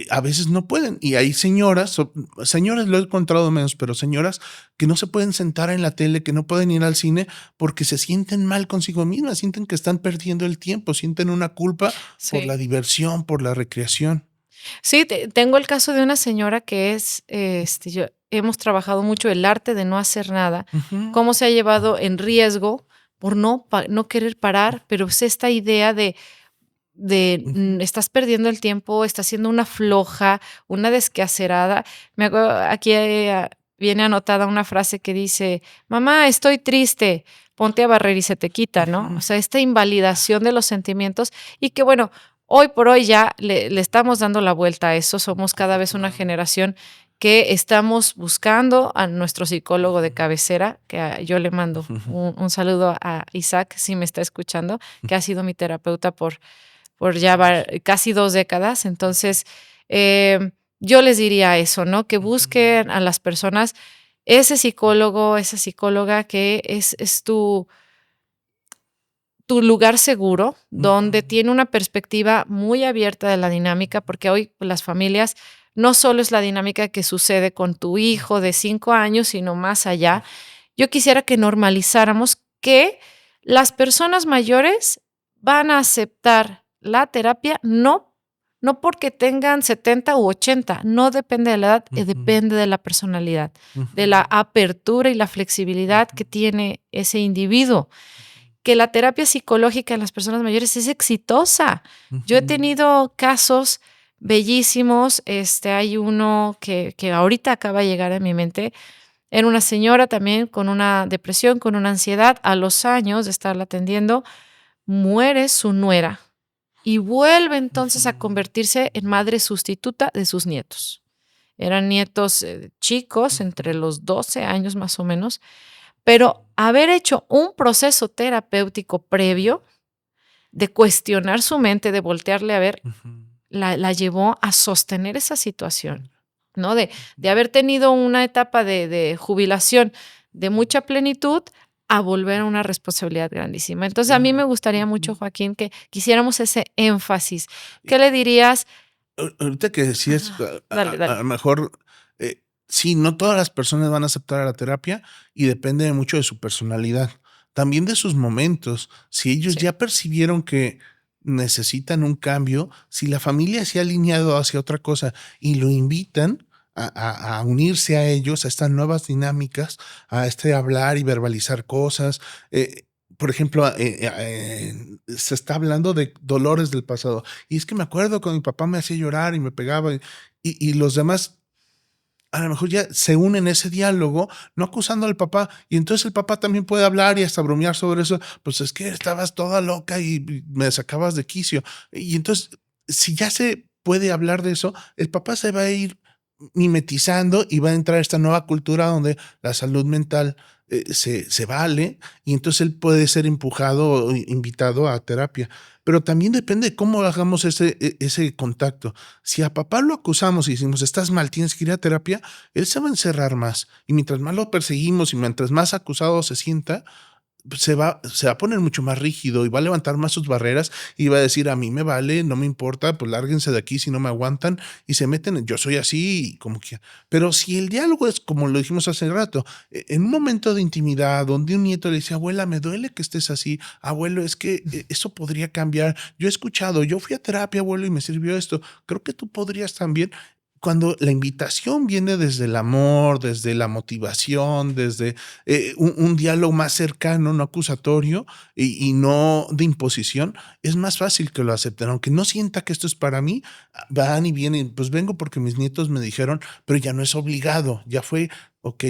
a veces no pueden. Y hay señoras lo he encontrado menos, pero señoras que no se pueden sentar en la tele, que no pueden ir al cine porque se sienten mal consigo mismas, sienten que están perdiendo el tiempo, sienten una culpa por la Sí. diversión, por la recreación. Sí, tengo el caso de una señora que es, yo hemos trabajado mucho el arte de no hacer nada, Ujú, cómo se ha llevado en riesgo por no querer parar, pero es esta idea ujú, estás perdiendo el tiempo, estás siendo una floja, una desquacerada. Me acuerdo, aquí, viene anotada una frase que dice: "Mamá, estoy triste, ponte a barrer y se te quita", ¿no? ujú, O sea, esta invalidación de los sentimientos y que, bueno, hoy por hoy ya le estamos dando la vuelta a eso, somos cada vez una afortunadamente. generación que estamos buscando a nuestro psicólogo de Ujú, cabecera, que, yo le mando ujú, un saludo a Isaac, si me está escuchando, que ha sido mi terapeuta por ya casi 2 décadas. Entonces, yo les diría eso, ¿no? Que ujú, busquen a las personas, ese psicólogo, esa psicóloga que es tu lugar seguro, ujú, donde tiene una perspectiva muy abierta de la dinámica, porque hoy las familias no solo es la dinámica que sucede con tu hijo de 5 años, sino más allá. Yo quisiera que normalizáramos que las personas mayores van a aceptar la terapia, no porque tengan 70 u 80, no depende de la edad, ujú, depende de la personalidad, de la ujú, apertura y la flexibilidad ujú, que tiene ese individuo. Que la terapia psicológica en las personas mayores es exitosa. Yo he ujú, tenido casos bellísimos, hay uno que ahorita acaba de llegar a mi mente, era una señora también con una depresión, con una ansiedad. A los años de estarla atendiendo, muere su nuera y vuelve entonces a ujú, convertirse en madre sustituta de sus nietos. Eran nietos, chicos, entre ujú, los 12 años más o menos, pero haber hecho un proceso terapéutico previo de cuestionar su mente, de voltearle a ver, ujú. la llevó a sostener esa situación, Mira, ¿no? De ujú, haber tenido una etapa de jubilación de mucha plenitud a volver a una responsabilidad grandísima. Entonces, a mí me claro. gustaría mucho, Ujú. Joaquín, que quisiéramos ese énfasis. Y ¿Qué le dirías? ahorita que decías, Ajá, dale, a dale. lo mejor, sí, no todas las personas van a aceptar a la terapia y depende mucho de su personalidad, también de sus momentos. Si ellos Sí, ya percibieron que necesitan un cambio, si la familia se ha alineado hacia otra cosa y lo invitan a unirse a ellos, a estas nuevas dinámicas, a este hablar y verbalizar cosas, por ejemplo, se está hablando de dolores del pasado. Y es que me acuerdo cuando mi papá me hacía llorar y me pegaba, y los demás a lo mejor ya se unen en ese diálogo, no acusando al papá, y entonces el papá también puede hablar y hasta bromear sobre eso, pues es que estabas toda loca y me sacabas de quicio. Y entonces, si ya se puede hablar de eso, el papá se va a ir mimetizando y va a entrar esta nueva cultura donde la salud mental se vale y entonces él puede ser empujado o invitado a terapia. Pero también depende de cómo hagamos ese contacto. Si a papá lo acusamos y decimos, estás mal, tienes que ir a terapia, él se va a encerrar más. Y mientras más lo perseguimos y mientras más acusado se sienta, pues, se va a poner mucho más rígido y va a levantar más sus barreras y va a decir, a mí me vale, no me importa, pues lárguense de aquí si no me aguantan y se meten, yo soy así, como que. Pero si el diálogo es como lo dijimos hace rato, en un momento de intimidad donde un nieto le dice, abuela, me duele que estés así, abuelo, es que eso podría cambiar, yo he escuchado, yo fui a terapia, abuelo, y me sirvió esto, creo que tú podrías también. Cuando la invitación viene desde el amor, desde la motivación, desde un diálogo más cercano, no acusatorio y no de imposición, es más fácil que lo acepten. Aunque no sienta que esto es para mí, van y vienen, pues vengo porque mis nietos me dijeron, pero ya no es obligado, ya fue, ok,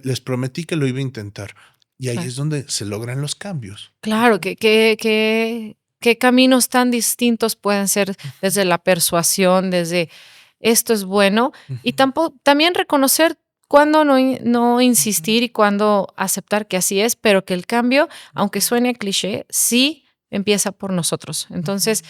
les prometí que lo iba a intentar. Y ahí claro. es donde se logran los cambios. Claro, qué caminos tan distintos pueden ser desde la persuasión, desde esto es bueno, y Ujú, también reconocer cuándo no ujú, insistir y cuándo aceptar que así es, pero que el cambio, aunque suene a cliché, sí empieza por nosotros. ujú, Entonces,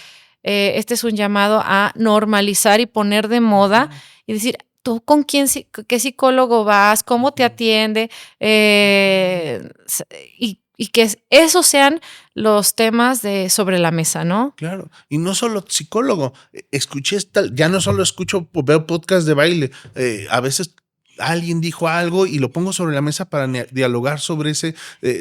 este es un llamado a normalizar y poner de moda ujú, y decir, ¿tú con qué psicólogo vas? ¿Cómo te ujú, atiende? ujú, Eh, s y y que esos sean los temas sobre la mesa, ¿no? Claro, y no solo psicólogo, escuché ya no solo escucho, veo podcast de baile, a veces alguien dijo algo y lo pongo sobre la mesa para dialogar sobre ese,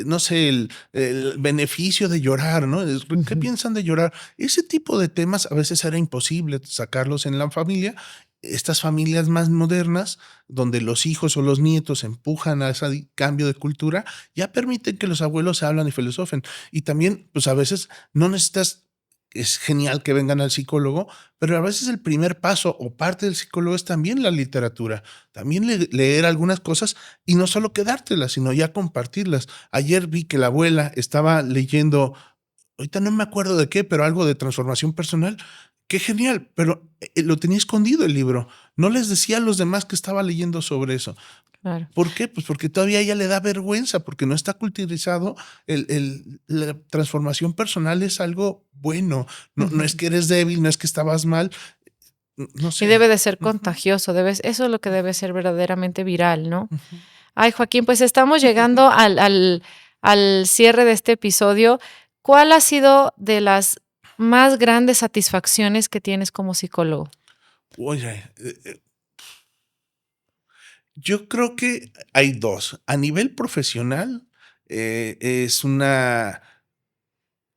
no sé, el beneficio de llorar, ¿no? ¿Qué piensan de llorar? Ese tipo de temas a veces era imposible sacarlos en la familia. Estas familias más modernas, donde los hijos o los nietos empujan a ese cambio de cultura, ya permiten que los abuelos se hablan y filosofen. Y también, pues a veces no necesitas, es genial que vengan al psicólogo, pero a veces el primer paso o parte del psicólogo es también la literatura, también leer algunas cosas y no solo quedártelas, sino ya compartirlas. Ayer vi que la abuela estaba leyendo, ahorita no me acuerdo de qué, pero algo de transformación personal. Qué genial, pero lo tenía escondido el libro. No les decía a los demás que estaba leyendo sobre eso. Claro. ¿Por qué? Pues porque todavía a ella le da vergüenza, porque no está culturizado. La transformación personal es algo bueno. No es que eres débil, no es que estabas mal. No sé. Y debe de ser contagioso, eso es lo que debe ser verdaderamente viral, ¿no? Ay, Joaquín, pues estamos llegando al cierre de este episodio. ¿Cuál ha sido de las más grandes satisfacciones que tienes como psicólogo? Oye, yo creo que hay dos. A nivel profesional, es una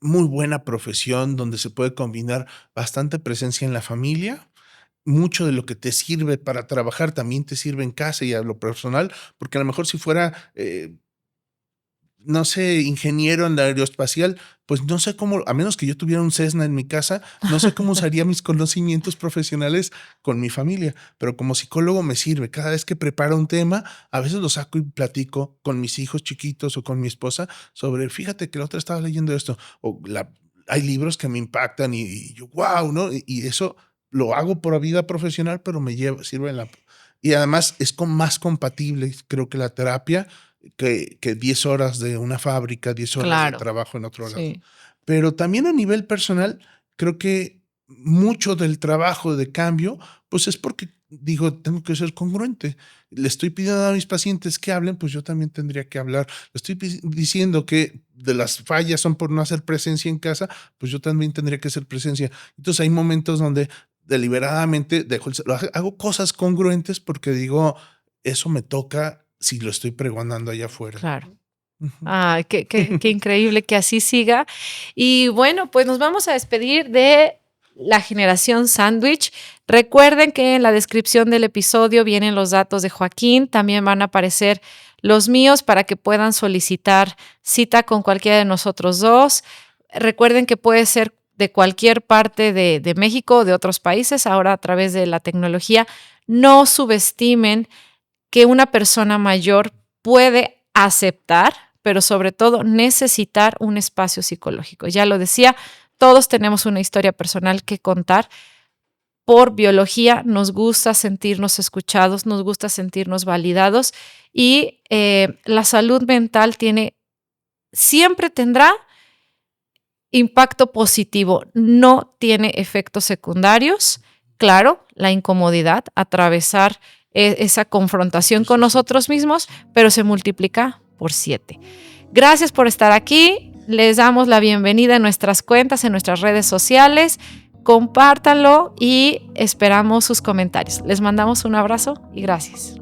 muy buena profesión donde se puede combinar bastante presencia en la familia. Mucho de lo que te sirve para trabajar también te sirve en casa y a lo personal, porque a lo mejor si fuera, no sé, ingeniero en la aeroespacial, pues no sé cómo, a menos que yo tuviera un Cessna en mi casa, no sé cómo usaría mis conocimientos profesionales con mi familia, pero como psicólogo me sirve. Cada vez que preparo un tema, a veces lo saco y platico con mis hijos chiquitos o con mi esposa sobre, fíjate que la otra estaba leyendo esto, o hay libros que me impactan y yo, wow, ¿no? Y eso lo hago por vida profesional, pero sirve en la... Y además es más compatible, creo que la terapia, que 10 horas de una fábrica, 10 horas de trabajo en otro lado. Sí. Pero también a nivel personal, creo que mucho del trabajo de cambio, pues es porque digo, tengo que ser congruente. Le estoy pidiendo a mis pacientes que hablen, pues yo también tendría que hablar. Le estoy diciendo que de las fallas son por no hacer presencia en casa, pues yo también tendría que hacer presencia. Entonces hay momentos donde deliberadamente hago cosas congruentes porque digo, eso me toca si lo estoy pregonando allá afuera. Claro. Ay, qué increíble que así siga. Y bueno, pues nos vamos a despedir de la generación sándwich. Recuerden que en la descripción del episodio vienen los datos de Joaquín, también van a aparecer los míos para que puedan solicitar cita con cualquiera de nosotros dos. Recuerden que puede ser de cualquier parte de México o de otros países, ahora a través de la tecnología. No subestimen que una persona mayor puede aceptar, pero sobre todo necesitar un espacio psicológico. Ya lo decía, todos tenemos una historia personal que contar. Por biología nos gusta sentirnos escuchados, nos gusta sentirnos validados y la salud mental siempre tendrá impacto positivo, no tiene efectos secundarios. Claro, la incomodidad, atravesar esa confrontación con nosotros mismos, pero se multiplica por 7. Gracias por estar aquí. Les damos la bienvenida en nuestras cuentas, en nuestras redes sociales. Compártanlo y esperamos sus comentarios. Les mandamos un abrazo y gracias.